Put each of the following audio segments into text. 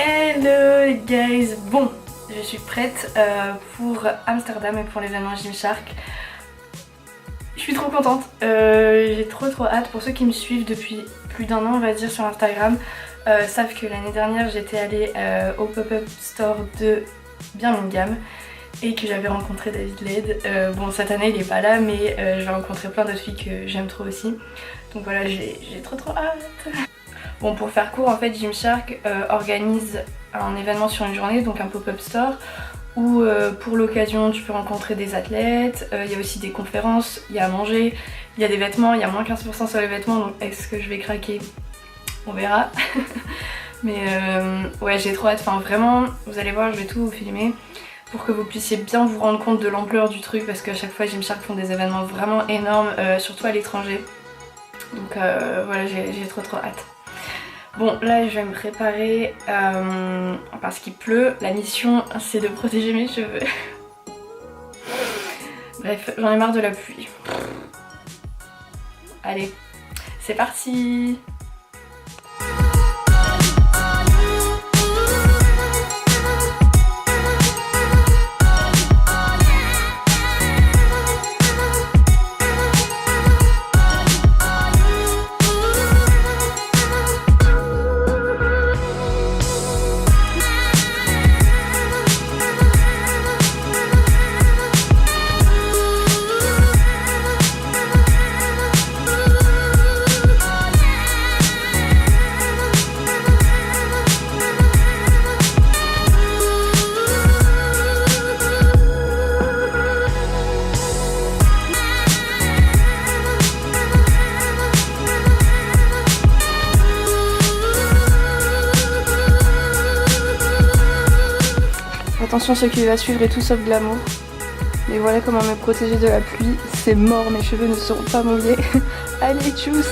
Hello guys, bon je suis prête pour Amsterdam et pour l'événement Gymshark. Je suis trop contente, j'ai trop hâte. Pour ceux qui me suivent depuis plus d'1 an on va dire sur Instagram savent que l'année dernière j'étais allée au pop-up store de Birmingham et que j'avais rencontré David Laid. Bon cette année il est pas là mais je vais rencontrer plein d'autres filles que j'aime trop aussi. Donc voilà, j'ai trop hâte. Bon pour faire court en fait Gymshark organise un événement sur une journée, donc un pop-up store où pour l'occasion tu peux rencontrer des athlètes, il y a aussi des conférences, il y a à manger, il y a des vêtements, il y a moins 15% sur les vêtements, donc est-ce que je vais craquer? On verra. Mais ouais j'ai trop hâte, enfin vraiment vous allez voir je vais tout vous filmer pour que vous puissiez bien vous rendre compte de l'ampleur du truc parce qu'à chaque fois Gymshark font des événements vraiment énormes, surtout à l'étranger. Donc voilà j'ai trop hâte. Bon là je vais me préparer parce qu'il pleut. La mission c'est de protéger mes cheveux. Bref j'en ai marre de la pluie. Allez c'est parti. Attention, ce qui va suivre est tout sauf glamour. Mais voilà comment me protéger de la pluie. C'est mort, mes cheveux ne seront pas mouillés. Allez, tchuss!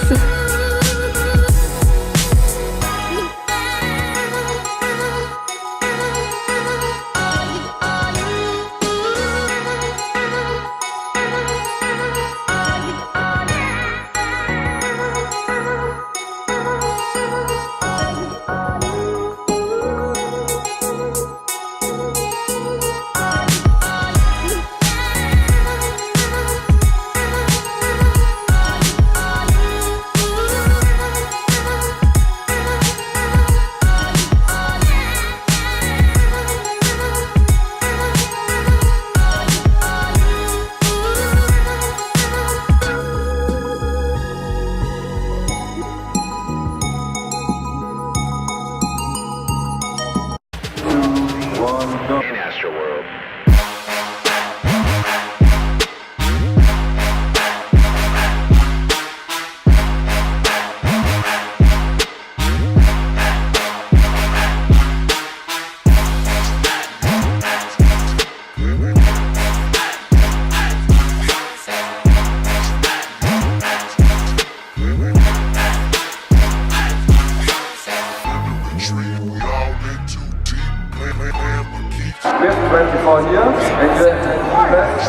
For here, and you left.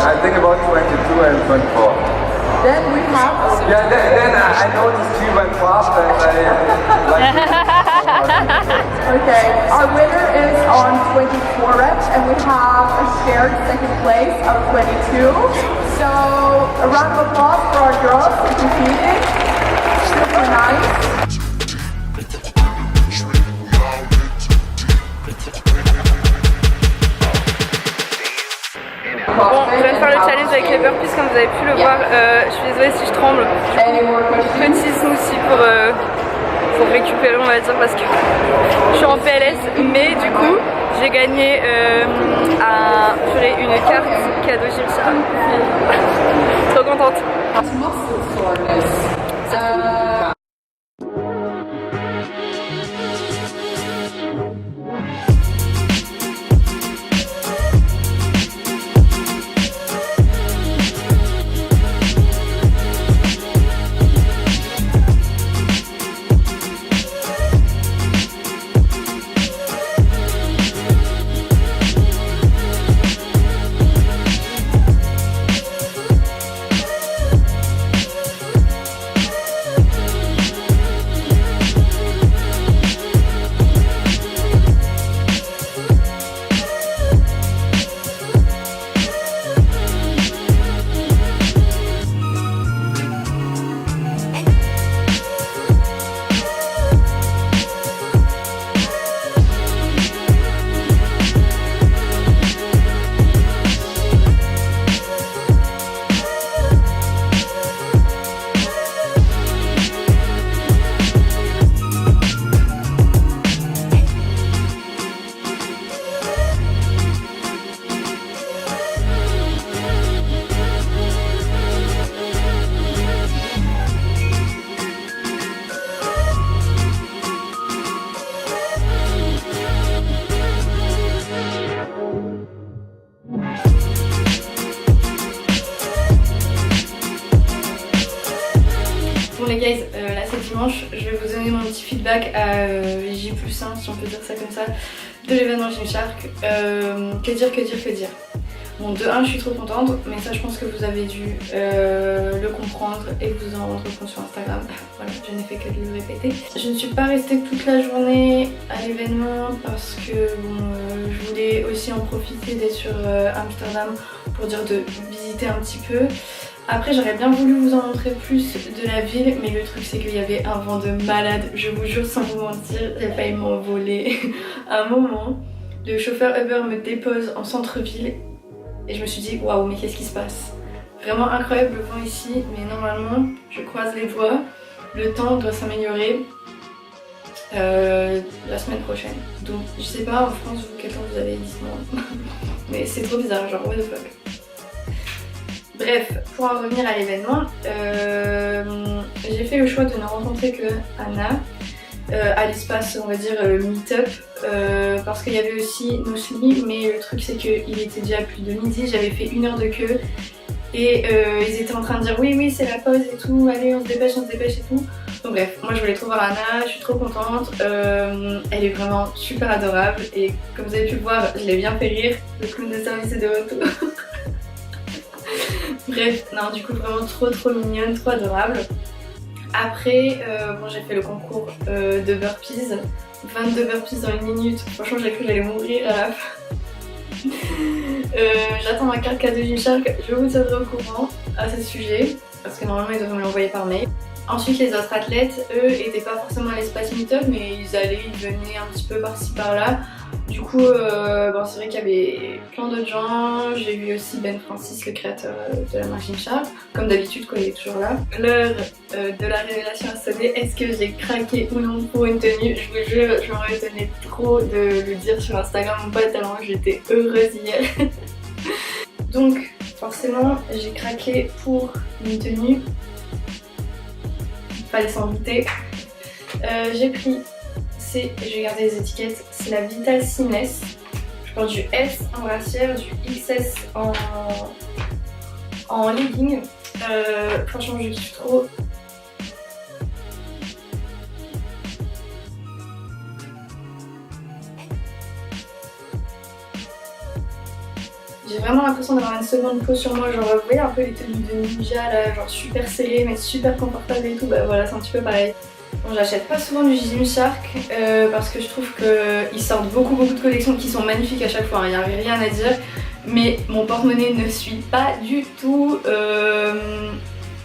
I think about 22 and 24. Then we have. Yeah, then I noticed you went fast and Okay, our winner is on 24 reps, and we have a shared second place of 22. So a round of applause for our girls for competing. Super nice. Bon, je vais faire le challenge avec les burpees comme vous avez pu le voir. Je suis désolée si je tremble. Petit smoothie pour récupérer on va dire parce que je suis en PLS. Mais du coup j'ai gagné une carte cadeau Gymshark. Trop contente. dimanche, je vais vous donner mon petit feedback à J+1, si on peut dire ça comme ça, de l'événement Gymshark. Que dire. Bon, de 1, je suis trop contente, mais ça je pense que vous avez dû le comprendre et vous en rendre compte sur Instagram. Voilà, je n'ai fait que de le répéter. Je ne suis pas restée toute la journée à l'événement parce que bon, je voulais aussi en profiter d'être sur Amsterdam pour dire de visiter un petit peu. Après j'aurais bien voulu vous en montrer plus de la ville, mais le truc c'est qu'il y avait un vent de malade, je vous jure sans vous mentir, j'ai failli m'envoler. À un moment, le chauffeur Uber me dépose en centre-ville et je me suis dit waouh, mais qu'est-ce qui se passe? Vraiment incroyable le vent ici, mais normalement je croise les doigts, le temps doit s'améliorer la semaine prochaine. Donc je sais pas en France vous quel temps vous avez, dites-moi. Mais c'est trop bizarre, genre what the fuck. Bref, pour en revenir à l'événement, j'ai fait le choix de ne rencontrer que Anna à l'espace, on va dire, meet-up, parce qu'il y avait aussi Nosli, mais le truc c'est qu'il était déjà plus de midi, j'avais fait 1 heure de queue et ils étaient en train de dire oui c'est la pause et tout, allez on se dépêche et tout. Donc bref, moi je voulais trop voir Anna, je suis trop contente, elle est vraiment super adorable et comme vous avez pu le voir, je l'ai bien fait rire, le clown de service est de retour. Bref, non, du coup vraiment trop mignonne, trop adorable. Après, bon, j'ai fait le concours de burpees, 22 burpees dans 1 minute, franchement j'ai cru que j'allais mourir à la fin. J'attends ma carte cadeau Gymshark, je vous tiendrai au courant à ce sujet, parce que normalement ils devraient me l'envoyer par mail. Ensuite les autres athlètes, eux, étaient pas forcément à l'espace meet-up, mais ils venaient un petit peu par-ci par-là. Du coup, bon, c'est vrai qu'il y avait plein d'autres gens. J'ai vu aussi Ben Francis, le créateur de la marque Gymshark. Comme d'habitude, il est toujours là. L'heure de la révélation a sonné. Est-ce que j'ai craqué ou non pour une tenue? Je vous jure, je me retenais trop de le dire sur Instagram, pas tellement j'étais heureuse hier. Donc, forcément, j'ai craqué pour une tenue. Fallait s'en douter. J'ai pris, j'ai gardé les étiquettes, c'est la Vital Seamless. Je porte du S en brassière, du XS en legging. Franchement je kiffe trop. J'ai vraiment l'impression d'avoir une seconde peau sur moi, genre vous voyez un peu les tenues de ninja là, genre super serrées mais super confortables et tout, bah voilà c'est un petit peu pareil. Bon, j'achète pas souvent du Gymshark parce que je trouve qu'ils sortent beaucoup de collections qui sont magnifiques à chaque fois, il n'y a rien à dire, mais mon porte-monnaie ne suit pas du tout,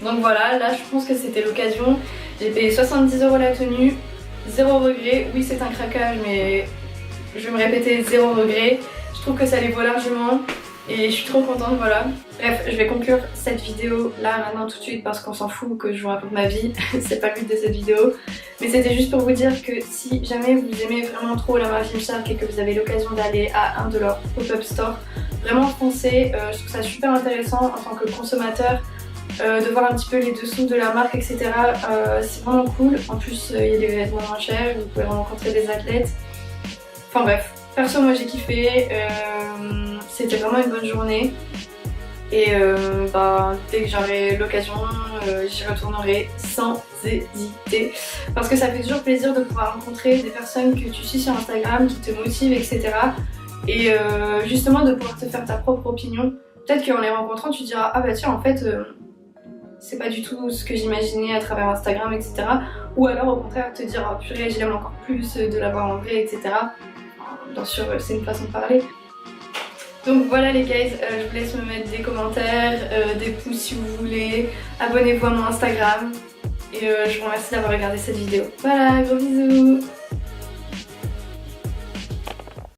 donc voilà, là je pense que c'était l'occasion. J'ai payé 70 € la tenue, 0 regret, oui c'est un craquage mais je vais me répéter, 0 regret, je trouve que ça les vaut largement. Et je suis trop contente, voilà. Bref, je vais conclure cette vidéo là maintenant tout de suite parce qu'on s'en fout que je vous raconte ma vie. C'est pas le but de cette vidéo. Mais c'était juste pour vous dire que si jamais vous aimez vraiment trop la marque Gymshark et que vous avez l'occasion d'aller à un de leurs pop-up stores, vraiment foncez. Je trouve ça super intéressant en tant que consommateur de voir un petit peu les dessous de la marque, etc. C'est vraiment cool. En plus, il y a des vêtements moins chers, vous pouvez rencontrer des athlètes. Enfin bref, perso moi j'ai kiffé. C'était vraiment une bonne journée et dès que j'aurai l'occasion, j'y retournerai sans hésiter parce que ça fait toujours plaisir de pouvoir rencontrer des personnes que tu suis sur Instagram, qui te motivent, etc. Et justement de pouvoir te faire ta propre opinion. Peut-être qu'en les rencontrant, tu te diras ah bah tiens en fait c'est pas du tout ce que j'imaginais à travers Instagram, etc. Ou alors au contraire te dire oh purée je l'aime encore plus de la voir en vrai, etc. Bien sûr c'est une façon de parler. Donc voilà les guys, je vous laisse me mettre des commentaires, des pouces si vous voulez, abonnez-vous à mon Instagram et je vous remercie d'avoir regardé cette vidéo. Voilà, gros bisous.